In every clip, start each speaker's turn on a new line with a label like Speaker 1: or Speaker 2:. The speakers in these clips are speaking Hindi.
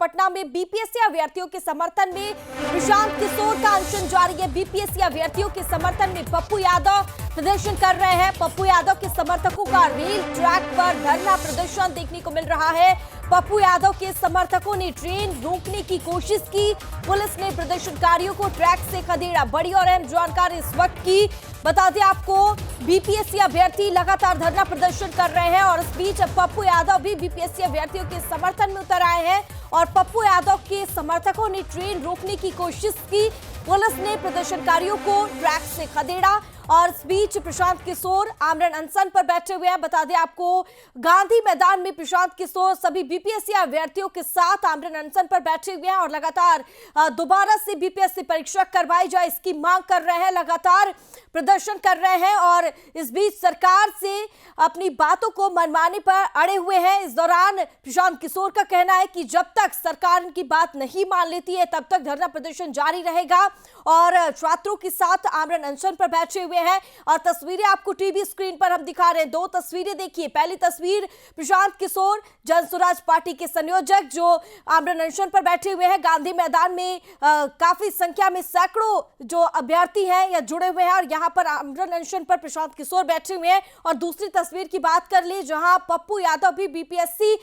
Speaker 1: पटना में बीपीएससी अभ्यर्थियों के समर्थन में प्रशांत किशोर का अनशन जारी है। बीपीएससी अभ्यर्थियों के समर्थन में पप्पू यादव प्रदर्शन कर रहे हैं। पप्पू यादव के समर्थकों का रेल ट्रैक पर धरना प्रदर्शन देखने को मिल रहा है। पप्पू यादव के समर्थकों ने ट्रेन रोकने की कोशिश की। पुलिस ने प्रदर्शनकारियों को ट्रैक से खदेड़ा। बड़ी और अहम जानकारी इस वक्त की बता दें आपको, बीपीएससी अभ्यर्थी लगातार धरना प्रदर्शन कर रहे हैं और इस बीच पप्पू यादव भी बीपीएससी अभ्यर्थियों के समर्थन में उतर आए हैं और पप्पू यादव के समर्थकों ने ट्रेन रोकने की कोशिश की। पुलिस ने प्रदर्शनकारियों को ट्रैक से खदेड़ा और इस बीच प्रशांत किशोर आमरण अनशन पर बैठे हुए हैं। बता दें आपको, गांधी मैदान में प्रशांत किशोर सभी बीपीएससी अभ्यर्थियों के साथ आमरण अनशन पर बैठे हुए हैं और लगातार दोबारा से बीपीएससी परीक्षा करवाई जाए इसकी मांग कर रहे हैं, लगातार प्रदर्शन कर रहे हैं और इस बीच सरकार से अपनी बातों को मनवाने पर अड़े हुए हैं। इस दौरान प्रशांत किशोर का कहना है कि जब तक सरकार इनकी बात नहीं मान लेती है तब तक धरना प्रदर्शन जारी रहेगा और छात्रों के साथ आमरण अनशन पर बैठे हुए हैं। और तस्वीरें आपको टीवी स्क्रीन पर हम दिखा रहे हैं। दो तस्वीरें देखिए। पहली तस्वीर प्रशांत किशोर जन स्वराज पार्टी के संयोजक जो आमरण अनशन पर बैठे हुए हैं। गांधी मैदान में काफी संख्या में सैकड़ों जो अभ्यर्थी हैं या जुड़े हुए हैं और यहाँ पर आमरण अनशन पर प्रशांत किशोर बैठे हुए हैं। और दूसरी तस्वीर की बात कर ली जहां पप्पू यादव भी बीपीएससी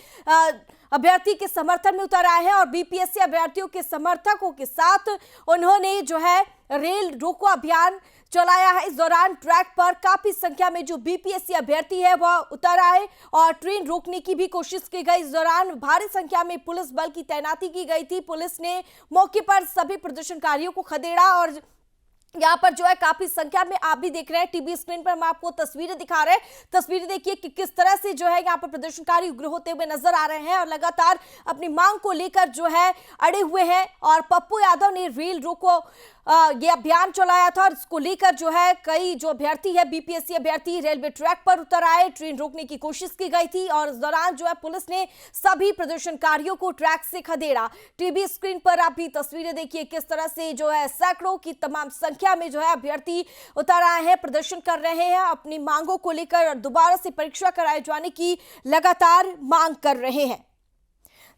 Speaker 1: अभ्यर्थी के समर्थन में उतर आए हैं और बीपीएससी अभ्यर्थियों के समर्थकों के साथ उन्होंने जो है रेल रोको अभियान चलाया है। इस दौरान ट्रैक पर काफी संख्या में जो बीपीएससी अभ्यर्थी है वह उतर आए और ट्रेन रोकने की भी कोशिश की गई। इस दौरान भारी संख्या में पुलिस बल की तैनाती की गई थी। पुलिस ने मौके पर सभी प्रदर्शनकारियों को खदेड़ा और यहाँ पर जो है काफी संख्या में आप भी देख रहे हैं टीवी स्क्रीन पर हम आपको तस्वीरें दिखा रहे हैं। तस्वीरें देखिए कि किस तरह से जो है यहाँ पर प्रदर्शनकारी उग्र होते हुए नजर आ रहे हैं और लगातार अपनी मांग को लेकर जो है अड़े हुए हैं। और पप्पू यादव ने रेल रोको ये अभियान चलाया था और इसको लेकर जो है कई जो अभ्यर्थी है बीपीएससी अभ्यर्थी रेलवे ट्रैक पर उतर आए। ट्रेन रोकने की कोशिश की गई थी और इस दौरान जो है पुलिस ने सभी प्रदर्शनकारियों को ट्रैक से खदेड़ा। टीवी स्क्रीन पर आप भी तस्वीरें देखिए किस तरह से जो है सैकड़ों की तमाम संख्या में जो है अभ्यर्थी उतर आए हैं, प्रदर्शन कर रहे हैं अपनी मांगों को लेकर और दोबारा से परीक्षा कराए जाने की लगातार मांग कर रहे हैं।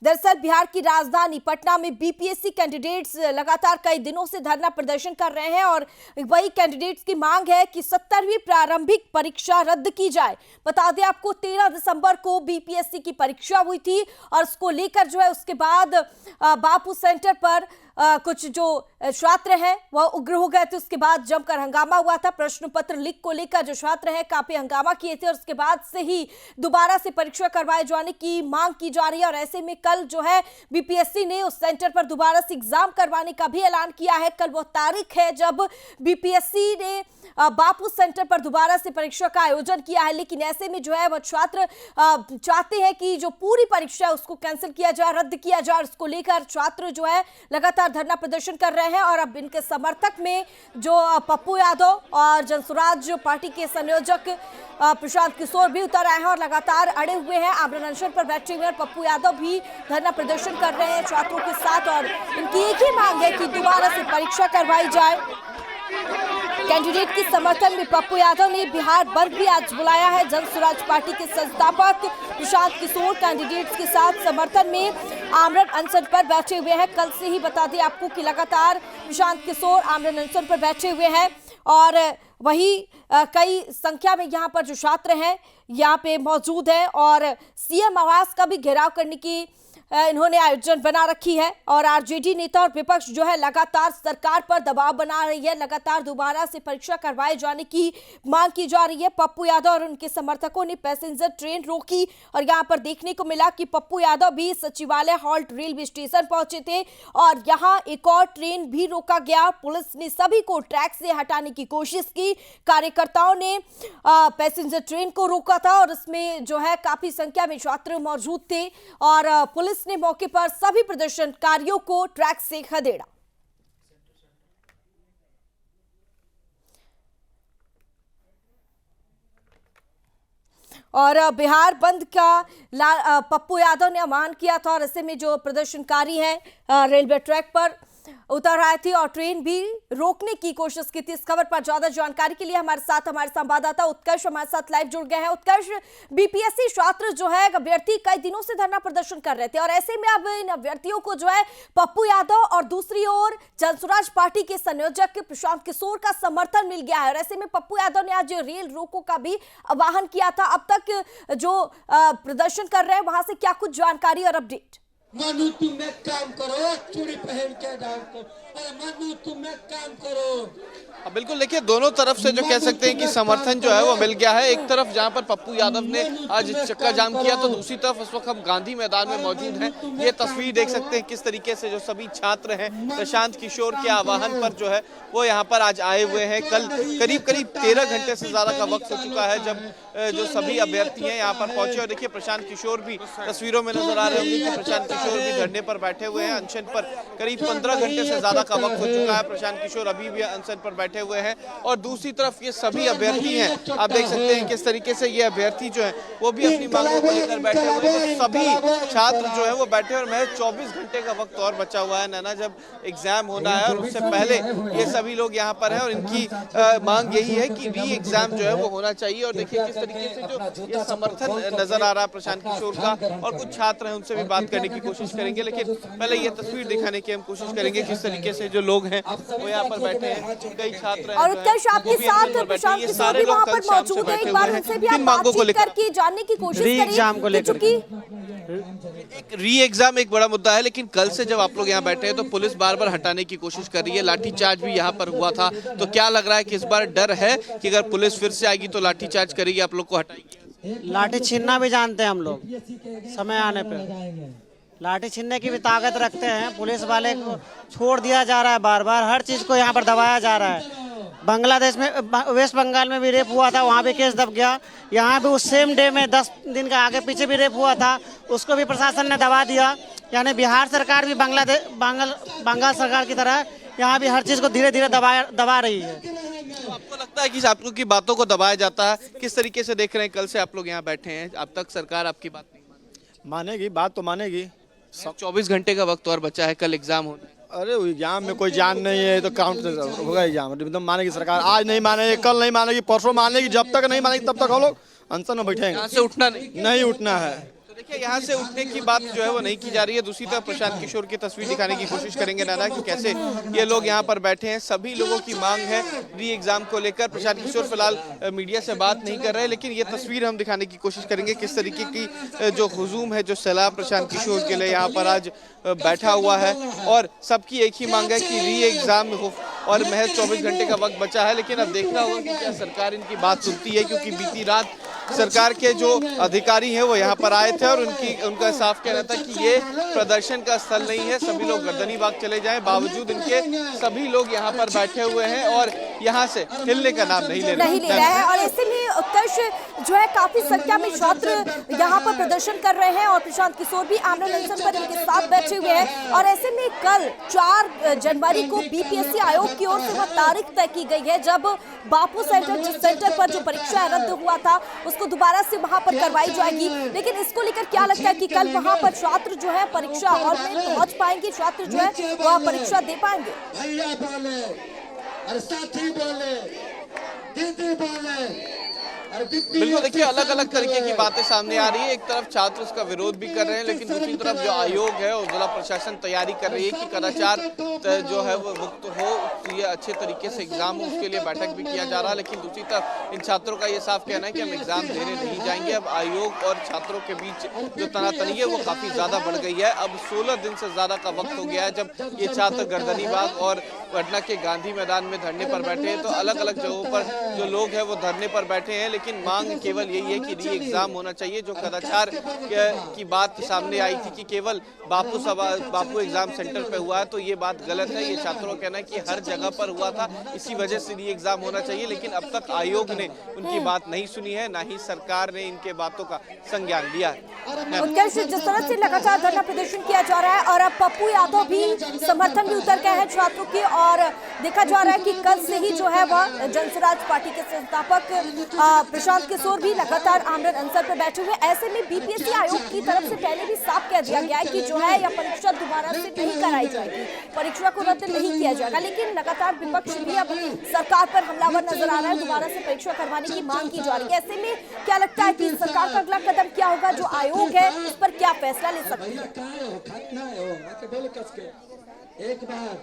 Speaker 1: दरअसल बिहार की राजधानी पटना में बीपीएससी कैंडिडेट्स लगातार कई दिनों से धरना प्रदर्शन कर रहे हैं और वही कैंडिडेट्स की मांग है कि 70वीं प्रारंभिक परीक्षा रद्द की जाए। बता दें आपको 13 दिसंबर को बीपीएससी की परीक्षा हुई थी और उसको लेकर जो है उसके बाद बापू सेंटर पर कुछ जो छात्र हैं वह उग्र हो गए थे। उसके बाद जमकर हंगामा हुआ था। प्रश्न पत्र लीक को लेकर जो छात्र हैं काफी हंगामा किए थे और उसके बाद से ही दोबारा से परीक्षा करवाए जाने की मांग की जा रही है। और ऐसे में कल जो है बीपीएससी ने उस सेंटर पर दोबारा से एग्जाम करवाने का भी ऐलान किया है। कल वो तारीख है जब बीपीएससी ने बापू सेंटर पर दोबारा से परीक्षा का आयोजन किया है। लेकिन ऐसे में जो है वह छात्र चाहते हैं कि जो पूरी परीक्षा है उसको कैंसिल किया जाए, रद्द किया जाए। उसको लेकर छात्र जो है लगातार धरना प्रदर्शन कर रहे हैं और अब इनके समर्थक में जो पप्पू यादव और जन स्वराज पार्टी के संयोजक प्रशांत किशोर भी उतर आए हैं और लगातार अड़े हुए हैं, आमरण अनशन पर बैठे हुए हैं। पप्पू यादव भी धरना प्रदर्शन कर रहे हैं छात्रों के साथ और इनकी एक ही मांग है कि दोबारा से परीक्षा करवाई जाए। कैंडिडेट के समर्थन में पप्पू यादव ने बिहार बंद भी आज बुलाया है। जन स्वराज पार्टी के संस्थापक प्रशांत किशोर कैंडिडेट्स के साथ समर्थन में आमरण अनशन पर बैठे हुए हैं। कल से ही बता दें आपको कि लगातार प्रशांत किशोर आमरण अनशन पर बैठे हुए हैं और वही कई संख्या में यहाँ पर जो छात्र हैं यहाँ पे मौजूद है और सीएम आवास का भी घेराव करने की इन्होंने आयोजन बना रखी है। और आरजेडी नेता और विपक्ष जो है लगातार सरकार पर दबाव बना रही है, लगातार दोबारा से परीक्षा करवाए जाने की मांग की जा रही है। पप्पू यादव और उनके समर्थकों ने पैसेंजर ट्रेन रोकी और यहां पर देखने को मिला कि पप्पू यादव भी सचिवालय हॉल्ट रेलवे स्टेशन पहुंचे थे और यहां एक और ट्रेन भी रोका गया। पुलिस ने सभी को ट्रैक से हटाने की कोशिश की। कार्यकर्ताओं ने पैसेंजर ट्रेन को रोका था और इसमें जो है काफी संख्या में छात्र मौजूद थे और पुलिस ने मौके पर सभी प्रदर्शनकारियों को ट्रैक से खदेड़ा। और बिहार बंद का पप्पू यादव ने आह्वान किया था और ऐसे में जो प्रदर्शनकारी हैं रेलवे ट्रैक पर उतर आए थे और ट्रेन भी रोकने की कोशिश की थी। इस खबर पर ज्यादा जानकारी के लिए हमारे संवाददाता उत्कर्ष हमारे साथ लाइव जुड़ गए हैं। उत्कर्ष, बीपीएससी छात्र जो है अभ्यर्थी कई दिनों से धरना प्रदर्शन कर रहे थे और ऐसे में अब इन अभ्यर्थियों को जो है पप्पू यादव और दूसरी ओर जनसुराज पार्टी के संयोजक प्रशांत किशोर का समर्थन मिल गया है और ऐसे में पप्पू यादव ने आज रेल रोको का भी आह्वान किया था। अब तक जो प्रदर्शन कर रहे हैं वहां से क्या कुछ जानकारी और अपडेट?
Speaker 2: मनु तुम एक काम करो, चूड़ी पहन के डांस करो। अरे मनु तुम एक काम करो।
Speaker 3: बिल्कुल, देखिए दोनों तरफ से जो कह सकते हैं कि समर्थन जो है वो मिल गया है। एक तरफ जहां पर पप्पू यादव ने आज चक्का जाम किया तो दूसरी तरफ इस वक्त हम गांधी मैदान में मौजूद हैं। ये तस्वीर देख सकते हैं किस तरीके से जो सभी छात्र हैं प्रशांत किशोर के आह्वान पर जो है वो यहाँ पर आज आए हुए हैं। कल करीब 13 घंटे से ज्यादा का वक्त हो चुका है जब जो सभी अभ्यर्थी हैं यहाँ पर पहुंचे और देखिए प्रशांत किशोर भी तस्वीरों में नजर आ रहे होंगे कि प्रशांत किशोर भी धरने पर बैठे हुए हैं। अनशन पर करीब 15 घंटे से ज्यादा का वक्त हो चुका है। प्रशांत किशोर अभी भी अनशन पर बैठे हुए हैं और दूसरी तरफ ये सभी अभ्यर्थी हैं। आप देख सकते हैं किस तरीके से ये अभ्यर्थी जो है वो भी अपनी मांगों को लेकर बैठे हुए हैं। तो सभी छात्र जो है वो बैठे और महज 24 घंटे का वक्त और बचा हुआ है नैना, जब एग्जाम होना है और उससे पहले ये सभी लोग यहाँ पर हैं और इनकी मांग यही है कि री एग्जाम जो है वो होना चाहिए। और देखिए किस तरीके से जो ये समर्थन नजर आ रहा है प्रशांत किशोर का, और कुछ छात्र हैं उनसे भी बात करने की कोशिश करेंगे, लेकिन पहले ये तस्वीर दिखाने की हम कोशिश करेंगे किस तरीके से जो लोग हैं वो यहाँ पर बैठे हैं। कई छात्र हैं
Speaker 1: और उत्कर्ष आपके साथ प्रशांत किशोर भी वहां पर मौजूद है। एक बार उनसे भी आप बातचीत करके जानने की कोशिश करें
Speaker 3: एग्जाम को लेकर। एक री एग्जाम एक बड़ा मुद्दा है, लेकिन कल से जब आप लोग यहाँ बैठे हैं तो पुलिस बार बार हटाने की कोशिश कर रही है। लाठीचार्ज भी यहाँ पर हुआ था, तो क्या लग रहा है कि इस बार डर है कि अगर पुलिस फिर से आएगी तो लाठीचार्ज करेगी, आप लोग को हटाएगी?
Speaker 4: लाठी छीनना भी जानते हैं हम लोग, समय आने पे लाठी छीनने की भी ताकत रखते हैं। पुलिस वाले को छोड़ दिया जा रहा है, बार बार हर चीज़ को यहाँ पर दबाया जा रहा है। बांग्लादेश में, वेस्ट बंगाल में भी रेप हुआ था, वहाँ भी केस दब गया। यहाँ भी उस सेम डे में 10 दिन का आगे पीछे भी रेप हुआ था, उसको भी प्रशासन ने दबा दिया। यानी बिहार सरकार भी बंगाल सरकार की तरह यहाँ भी हर चीज़ को धीरे धीरे दबा रही है।
Speaker 3: तो आपको लगता है कि आप लोग की बातों को दबाया जाता है? किस तरीके से देख रहे हैं, कल से आप लोग यहाँ बैठे हैं, अब तक सरकार आपकी बात नहीं
Speaker 5: मानेगी? बात तो मानेगी।
Speaker 3: 24 घंटे का वक्त और बचा है, कल एग्जाम होना है।
Speaker 5: अरे एग्जाम में कोई जान नहीं है तो काउंट होगा एग्जाम। एकदम मानेगी सरकार, आज नहीं मानेगी, कल नहीं मानेगी, परसों मानेगी। जब तक नहीं मानेगी तब तक हम लोग अनशन में बैठेंगे।
Speaker 3: यहाँ से उठना नहीं
Speaker 5: उठना है।
Speaker 3: तो देखिए यहाँ से उठने की बात जो है वो नहीं की जा रही है। दूसरी तरफ प्रशांत किशोर की तस्वीर दिखाने की कोशिश करेंगे नाना कि कैसे ये लोग यहाँ पर बैठे हैं। सभी लोगों की मांग है री एग्जाम को लेकर। प्रशांत किशोर फिलहाल मीडिया से बात नहीं कर रहे, लेकिन ये तस्वीर हम दिखाने की कोशिश करेंगे किस तरीके की जो हुजूम है, जो सैलाब प्रशांत किशोर के लिए यहाँ पर आज बैठा हुआ है। और सबकी एक ही मांग है कि री एग्जाम हो और महज 24 घंटे का वक्त बचा है। लेकिन अब देखना होगा कि क्या सरकार इनकी बात सुनती है, क्योंकि बीती रात सरकार के जो अधिकारी हैं वो यहाँ पर आए थे और उनका साफ कहना था कि ये प्रदर्शन का स्थल नहीं है, सभी लोग गर्दनी बाग चले जाएं। बावजूद इनके सभी लोग यहाँ पर बैठे हुए हैं और यहाँ से हिलने का नाम नहीं ले रहे
Speaker 1: हैं। और ऐसे में उत्कर्ष जो है काफी संख्या में छात्र यहाँ पर प्रदर्शन कर रहे हैं और प्रशांत किशोर भी आमने अनशन पर इनके साथ बैठे हुए हैं। और ऐसे में कल 4 जनवरी को बीपीएससी आयोग की ओर से वह तारीख तय की गई है जब बापू सेंटर पर जो परीक्षा रद्द हुआ था उसको दोबारा से वहां पर करवाई जाएगी। लेकिन इसको लेकर क्या लगता है कि कल वहां पर छात्र जो है परीक्षा हॉल में पहुंच पाएंगे, छात्र जो है वह परीक्षा दे पाएंगे?
Speaker 2: भैया बोले, अरे साथी बोले, दीदी बोले।
Speaker 3: बिल्कुल, देखिए अलग अलग तरीके की बातें सामने आ रही है। एक तरफ छात्र उसका विरोध भी कर रहे हैं, लेकिन दूसरी तरफ जो आयोग है और जिला प्रशासन तैयारी कर रही है कि कदाचार जो है वो मुक्त हो, ये अच्छे तरीके से एग्जाम हो, उसके लिए बैठक भी किया जा रहा है। लेकिन दूसरी तरफ इन छात्रों का ये साफ कहना है कि हम एग्जाम देने नहीं जाएंगे। अब आयोग और छात्रों के बीच जो तनातनी है वो काफी ज्यादा बढ़ गई है। अब 16 दिन से ज्यादा का वक्त हो गया है जब ये छात्र गर्दनी बाग और पटना के गांधी मैदान में धरने पर बैठे हैं। तो अलग अलग जगहों पर जो लोग हैं वो धरने पर बैठे हैं, लेकिन मांग केवल यही है कि री एग्जाम होना चाहिए। जो कदाचार की बात सामने आई थी कि केवल बापू एग्जाम सेंटर पे हुआ है, तो ये बात गलत है। ये छात्रों का कहना है कि हर जगह पर हुआ था, इसी वजह से री एग्जाम होना चाहिए। लेकिन अब तक आयोग ने उनकी बात नहीं सुनी है, ना ही सरकार ने इनके बातों का संज्ञान लिया है।
Speaker 1: उत्कर्ष, जिस तरह से लगातार धरना प्रदर्शन किया जा रहा है और अब पप्पू यादव भी समर्थन में उतर गए हैं छात्रों के और देखा जा रहा है कि कल से ही जो है वह जनसुराज पार्टी के संस्थापक प्रशांत किशोर भी लगातार आमरण अनशन पर बैठे हुए। ऐसे में बीपीएससी आयोग की तरफ से पहले भी साफ कह दिया गया है कि जो है यह परीक्षा दोबारा से नहीं कराई जाएगी, परीक्षा को रद्द नहीं किया जाएगा। लेकिन लगातार विपक्ष भी अब सरकार पर हमलावर नजर आ रहा है, दोबारा से परीक्षा करवाने की मांग की जा रही है। ऐसे में क्या लगता है कि सरकार का अगला कदम क्या होगा, जो आयोग है उस पर क्या फैसला ले सकती है?
Speaker 2: एक बार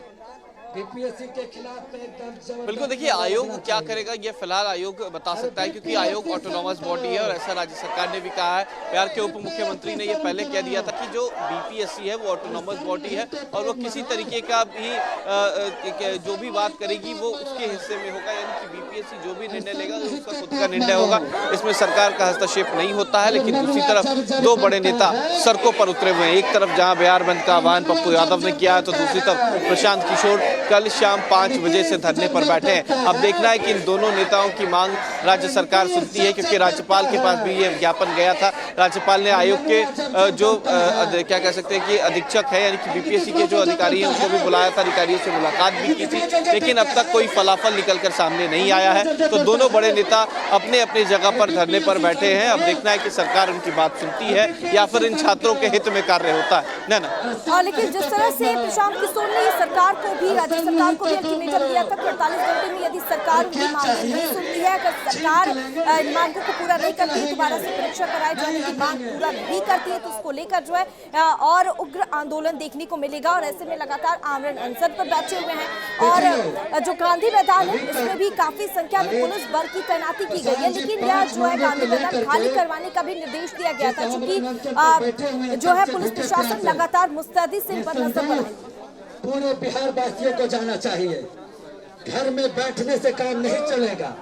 Speaker 2: बीपीएससी के खिलाफ एकदम
Speaker 3: बिल्कुल, देखिए आयोग क्या करेगा ये फिलहाल आयोग बता सकता है, क्योंकि आयोग ऑटोनॉमस बॉडी है और ऐसा राज्य सरकार ने भी कहा है। बिहार के उप मुख्यमंत्री ने ये पहले कह दिया था कि जो बीपीएससी है वो ऑटोनॉमस बॉडी है और वो किसी तरीके का भी जो भी बात करेगी वो उसके हिस्से में होगा, यानी कि बीपीएससी जो भी निर्णय लेगा वो उसका खुद का निर्णय होगा, इसमें सरकार का हस्तक्षेप नहीं होता है। लेकिन दूसरी तरफ दो बड़े नेता सड़कों पर उतरे हुए हैं, एक तरफ जहाँ बिहार बंद का आह्वान पप्पू यादव ने किया है तो दूसरी तरफ प्रशांत किशोर कल शाम 5 बजे से धरने पर बैठे हैं। अब देखना है कि इन दोनों नेताओं की मांग राज्य सरकार सुनती है, क्योंकि राज्यपाल के पास भी ये ज्ञापन गया था। राज्यपाल ने आयोग के जो क्या कह सकते हैं कि अधीक्षक है यानी कि बीपीएससी के जो अधिकारी हैं उनको भी बुलाया था, अधिकारियों से मुलाकात भी की थी, लेकिन अब तक कोई फलाफल निकलकर सामने नहीं आया है। तो दोनों बड़े नेता अपने अपनी जगह पर धरने पर बैठे हैं। अब देखना है कि सरकार उनकी बात सुनती है या फिर इन छात्रों के हित में कार्य होता है ना।
Speaker 1: लेकिन जिस तरह से प्रशांत किशोर ने सरकार को भी, राज्य सरकार को भी अल्टीमेटम दिया था कि 48 घंटे में यदि सरकार उनकी मांग नहीं सुनती है, अगर सरकार इन मांगों को पूरा नहीं करती है, दोबारा से परीक्षा कराए जाने की मांग पूरा नहीं करती है, तो उसको लेकर जो है और उग्र आंदोलन देखने को मिलेगा। और ऐसे में लगातार आमरण अनशन पर बैठे हुए हैं और जो गांधी मैदान है इसमें भी काफी संख्या में पुलिस बल की तैनाती की गई है। लेकिन यह जो है गांधी मैदान खाली करवाने का भी निर्देश दिया गया था, चूंकि जो है पुलिस प्रशासन लगातार मुस्तैदी से इन पर नजर बनाएगी।
Speaker 2: पूरे बिहार वासियों को जाना चाहिए, घर में बैठने से काम नहीं चलेगा।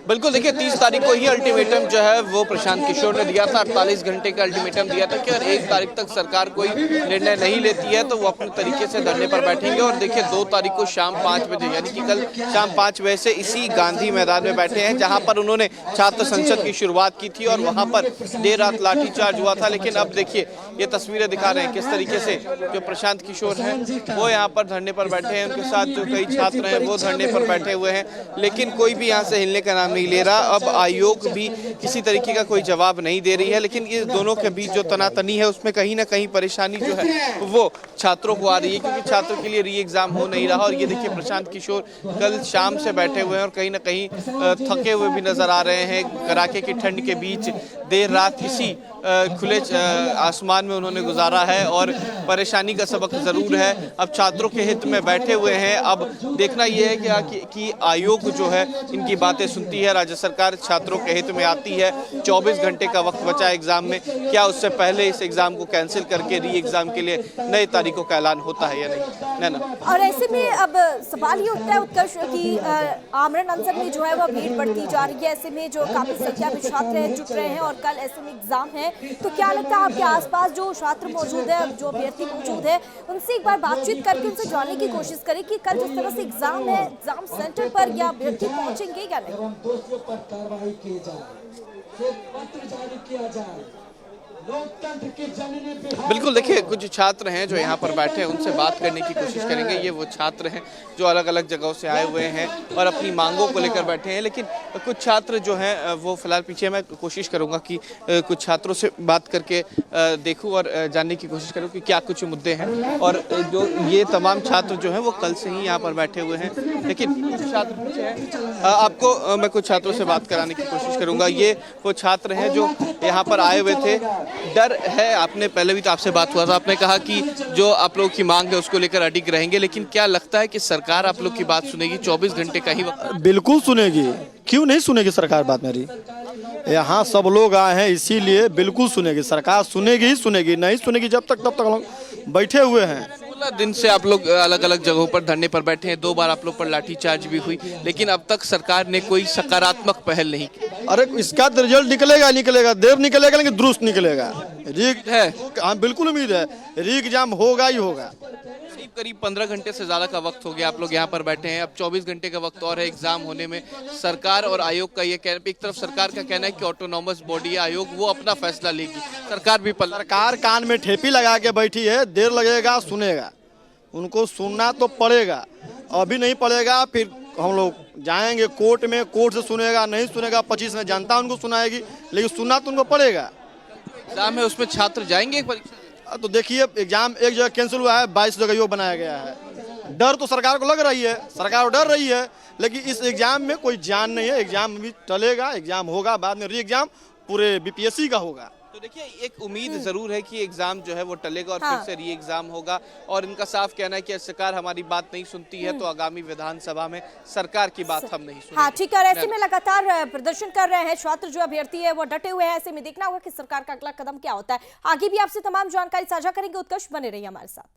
Speaker 3: बिल्कुल, देखिए 30 तारीख को ही अल्टीमेटम जो है वो प्रशांत किशोर ने दिया था, 48 घंटे का अल्टीमेटम दिया था कि अगर 1 तारीख तक सरकार कोई निर्णय नहीं लेती है तो वो अपने तरीके से धरने पर बैठेंगे। और देखिए 2 तारीख को शाम 5 बजे यानी कि कल शाम 5 बजे से इसी गांधी मैदान में बैठे हैं, जहां पर उन्होंने छात्र संसद की शुरुआत की थी और वहां पर देर रात लाठीचार्ज हुआ था। लेकिन अब देखिए ये तस्वीरें दिखा रहे हैं किस तरीके से जो प्रशांत किशोर हैं वो यहाँ पर धरने पर बैठे हैं, उनके साथ जो कई छात्र हैं वो धरने पर बैठे हुए हैं, लेकिन कोई भी यहाँ से हिलने का नाम नहीं ले रहा। अब आयोग भी किसी तरीके का कोई जवाब नहीं दे रही है, लेकिन ये दोनों के बीच जो तनातनी है उसमें कहीं ना कहीं परेशानी जो है वो छात्रों को आ रही है, क्योंकि छात्रों के लिए री एग्जाम हो नहीं रहा। और ये देखिए प्रशांत किशोर कल शाम से बैठे हुए हैं और कहीं ना कहीं थके हुए भी नजर आ रहे हैं। कड़ाके की ठंड के बीच देर रात इसी खुले आसमान में उन्होंने गुजारा है और परेशानी का सबक जरूर है। अब छात्रों के हित में बैठे हुए हैं, अब देखना यह है कि आयोग जो है इनकी बातें सुनती है, राज्य सरकार छात्रों के हित में आती है। 24 घंटे का वक्त बचा एग्जाम में, क्या उससे पहले इस एग्जाम को कैंसिल करके री एग्जाम के लिए नए तारीखों का ऐलान होता है या नहीं, ना?
Speaker 1: और ऐसे में अब सवाल ये उठता है उत्कर्ष की आमरण अनशन में जो है वह भीड़ बढ़ती जा रही है, ऐसे में जो काफी संख्या में छात्र जुट रहे हैं और कल ऐसे में एग्जाम है, तो क्या लगता है आपके आसपास जो छात्र मौजूद है, जो अभ्यर्थी मौजूद है, उनसे एक बार बातचीत करके उनसे जानने की कोशिश करें कि कल जिस तरह से एग्जाम है, एग्जाम सेंटर पर या अभ्यर्थी पहुंचेंगे या नहीं?
Speaker 2: दोषियों पर कार्रवाई की जाए, पत्र जारी किया जाए, लोकतंत्र की जननी बिहार।
Speaker 3: बिल्कुल, देखिए कुछ छात्र हैं जो यहाँ पर बैठे हैं, उनसे बात करने की कोशिश करेंगे। ये वो छात्र हैं जो अलग अलग जगहों से आए हुए हैं और अपनी मांगों को लेकर बैठे हैं, लेकिन कुछ छात्र जो हैं वो फिलहाल पीछे। मैं कोशिश करूँगा कि कुछ छात्रों से बात करके देखूँ और जानने की कोशिश करूँ कि क्या कुछ मुद्दे हैं। और जो ये तमाम छात्र जो हैं वो कल से ही यहाँ पर बैठे हुए हैं, लेकिन कुछ छात्र पीछे हैं। आपको मैं कुछ छात्रों से बात कराने की कोशिश करूँगा। ये वो छात्र हैं जो यहाँ पर आए हुए थे। डर है, आपने पहले भी तो आपसे बात हुआ था, आपने कहा कि जो आप लोग की मांग है उसको लेकर अडिग रहेंगे, लेकिन क्या लगता है कि सरकार आप लोग की बात सुनेगी? 24 घंटे का ही वक्त।
Speaker 5: बिल्कुल सुनेगी, क्यों नहीं सुनेगी सरकार बात मेरी? यहाँ सब लोग आए हैं इसीलिए बिल्कुल सुनेगी सरकार, सुनेगी ही सुनेगी, नहीं सुनेगी जब तक तब तक लोग बैठे हुए हैं।
Speaker 3: 16 दिन से आप लोग अलग अलग जगहों पर धरने पर बैठे हैं, 2 बार आप लोग पर लाठीचार्ज भी हुई, लेकिन अब तक सरकार ने कोई सकारात्मक पहल नहीं की।
Speaker 5: अरे इसका रिजल्ट निकलेगा, देर निकलेगा लेकिन दुरुस्त निकलेगा। रीग
Speaker 3: है,
Speaker 5: हाँ बिल्कुल उम्मीद है, री एग्जाम होगा ही होगा।
Speaker 3: करीब 15 घंटे से ज्यादा का वक्त हो गया आप लोग यहाँ पर बैठे हैं, अब 24 घंटे का वक्त और है एग्जाम होने में। सरकार और आयोग का ये कहना, एक तरफ सरकार का कहना है कि ऑटोनॉमस बॉडी है आयोग, वो अपना फैसला लेगी, सरकार भी
Speaker 5: सरकार कान में ठेपी लगा के बैठी है, देर लगेगा सुनेगा, उनको सुनना तो पड़ेगा। अभी नहीं पड़ेगा, फिर हम लोग जाएंगे कोर्ट में, कोर्ट से सुनेगा, नहीं सुनेगा 25 में जनता उनको सुनाएगी, लेकिन सुनना तो उनको पड़ेगा।
Speaker 3: एग्जाम है उसमें छात्र जाएंगे एक परीक्षा।
Speaker 5: तो देखिए एग्जाम एक जगह कैंसिल हुआ है, 22 जगह यो बनाया गया है। डर तो सरकार को लग रही है, सरकार डर रही है, लेकिन इस एग्जाम में कोई जान नहीं है। एग्जाम भी टलेगा, एग्जाम होगा, बाद में री एग्जाम पूरे बीपीएससी का होगा।
Speaker 3: तो देखिए एक उम्मीद जरूर है कि एग्जाम जो है वो टलेगा और फिर से री एग्जाम होगा। और इनका साफ कहना है कि सरकार हमारी बात नहीं सुनती है तो आगामी विधानसभा में सरकार की बात हम नहीं सुनेंगे।
Speaker 1: हाँ ठीक है, ऐसे में लगातार प्रदर्शन कर रहे हैं छात्र, जो अभ्यर्थी है वो डटे हुए हैं। ऐसे में देखना होगा कि सरकार का अगला कदम क्या होता है। आगे भी आपसे तमाम जानकारी साझा करेंगे, उत्कर्ष बने रहिए हमारे साथ।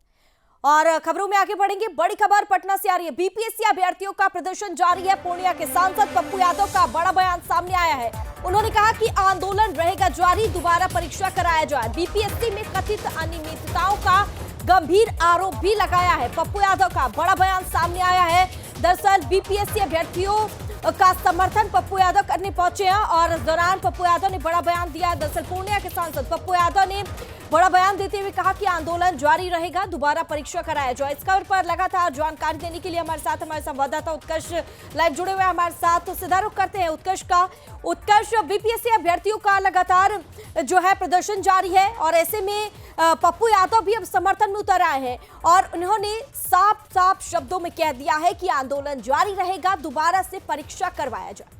Speaker 1: और खबरों में आगे बढ़ेंगे। बड़ी खबर पटना से आ रही है। बीपीएससी अभ्यर्थियों का प्रदर्शन जारी है। पूर्णिया के सांसद पप्पू यादव का बड़ा बयान सामने आया है। उन्होंने कहा कि आंदोलन रहेगा जारी, दोबारा परीक्षा कराया जाए। बीपीएससी में कथित अनियमितताओं का गंभीर आरोप भी लगाया है। पप्पू यादव का बड़ा बयान सामने आया है। दरअसल बीपीएससी अभ्यर्थियों का समर्थन पप्पू यादव करने पहुंचे हैं और इस दौरान पप्पू यादव ने बड़ा बयान दिया। दरअसल पूर्णिया के सांसद पप्पू यादव ने बड़ा बयान देते हुए कहा कि आंदोलन जारी रहेगा, दोबारा परीक्षा कराया जाए। इस खबर पर लगातार जानकारी देने के लिए हमारे साथ हमारे संवाददाता उत्कर्ष लाइव जुड़े हुए हैं हमारे साथ। तो सीधा रुख करते हैं उत्कर्ष का। उत्कर्ष, बीपीएससी अभ्यर्थियों का लगातार जो है प्रदर्शन जारी है और ऐसे में पप्पू यादव भी अब समर्थन में उतर आए हैं और उन्होंने साफ साफ शब्दों में कह दिया है कि आंदोलन जारी रहेगा, दोबारा से परीक्षा करवाया जाए।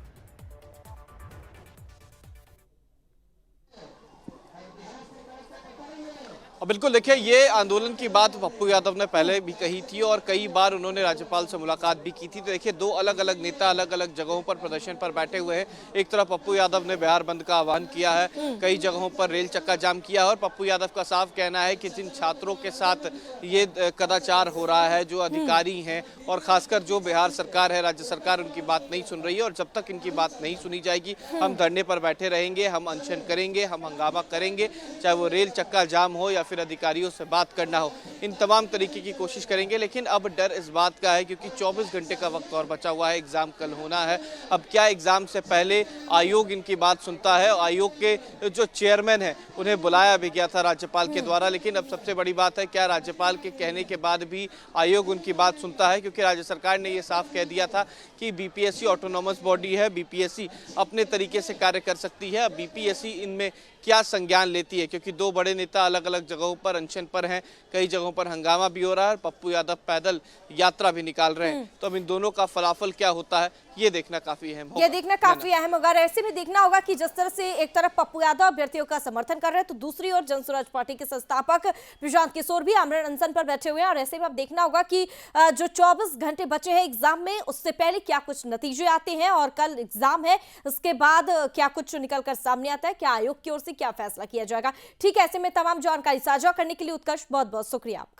Speaker 3: और बिल्कुल देखिए ये आंदोलन की बात पप्पू यादव ने पहले भी कही थी और कई बार उन्होंने राज्यपाल से मुलाकात भी की थी। तो देखिए दो अलग अलग नेता अलग अलग जगहों पर प्रदर्शन पर बैठे हुए हैं। एक तरफ पप्पू यादव ने बिहार बंद का आह्वान किया है, कई जगहों पर रेल चक्का जाम किया है और पप्पू यादव का साफ कहना है कि जिन छात्रों के साथ ये कदाचार हो रहा है, जो अधिकारी हैं और खासकर जो बिहार सरकार है, राज्य सरकार उनकी बात नहीं सुन रही है और जब तक इनकी बात नहीं सुनी जाएगी हम धरने पर बैठे रहेंगे, हम अनशन करेंगे, हम हंगामा करेंगे, चाहे वो रेल चक्का जाम हो या फिर अधिकारियों से बात करना हो, इन तमाम तरीके की कोशिश करेंगे। लेकिन अब डर इस बात का है क्योंकि 24 घंटे का वक्त और बचा हुआ है, एग्जाम कल होना है। अब क्या एग्जाम से पहले आयोग इनकी बात सुनता है? आयोग के जो चेयरमैन है उन्हें बुलाया भी गया था राज्यपाल के द्वारा, लेकिन अब सबसे बड़ी बात है क्या राज्यपाल के कहने के बाद भी आयोग उनकी बात सुनता है? क्योंकि राज्य सरकार ने यह साफ कह दिया था कि बीपीएससी ऑटोनॉमस बॉडी है, बीपीएससी अपने तरीके से कार्य कर सकती है। अब बीपीएससी इनमें क्या संज्ञान लेती है, क्योंकि दो बड़े नेता अलग अलग जगहों पर अनशन पर हैं, कई जगहों पर हंगामा भी हो रहा है, पप्पू यादव पैदल यात्रा भी निकाल रहे हैं। तो अब इन दोनों का फलाफल क्या होता है ये देखना काफी अहम होगा।
Speaker 1: ये देखना काफी अहम होगा। ऐसे में देखना होगा कि जिस तरह से एक तरफ पप्पू यादव अभ्यर्थियों का समर्थन कर रहे हैं तो दूसरी ओर जनसुराज पार्टी के संस्थापक प्रशांत किशोर भी आमरण अनशन पर बैठे हुए हैं और ऐसे में अब देखना होगा कि जो 24 घंटे बचे हैं एग्जाम में, उससे पहले क्या कुछ नतीजे आते हैं और कल एग्जाम है, उसके बाद क्या कुछ निकलकर सामने आता है, क्या आयोग की ओर से क्या फैसला किया जाएगा। ठीक है, ऐसे में तमाम जानकारी साझा करने के लिए उत्कर्ष बहुत बहुत शुक्रिया आपका।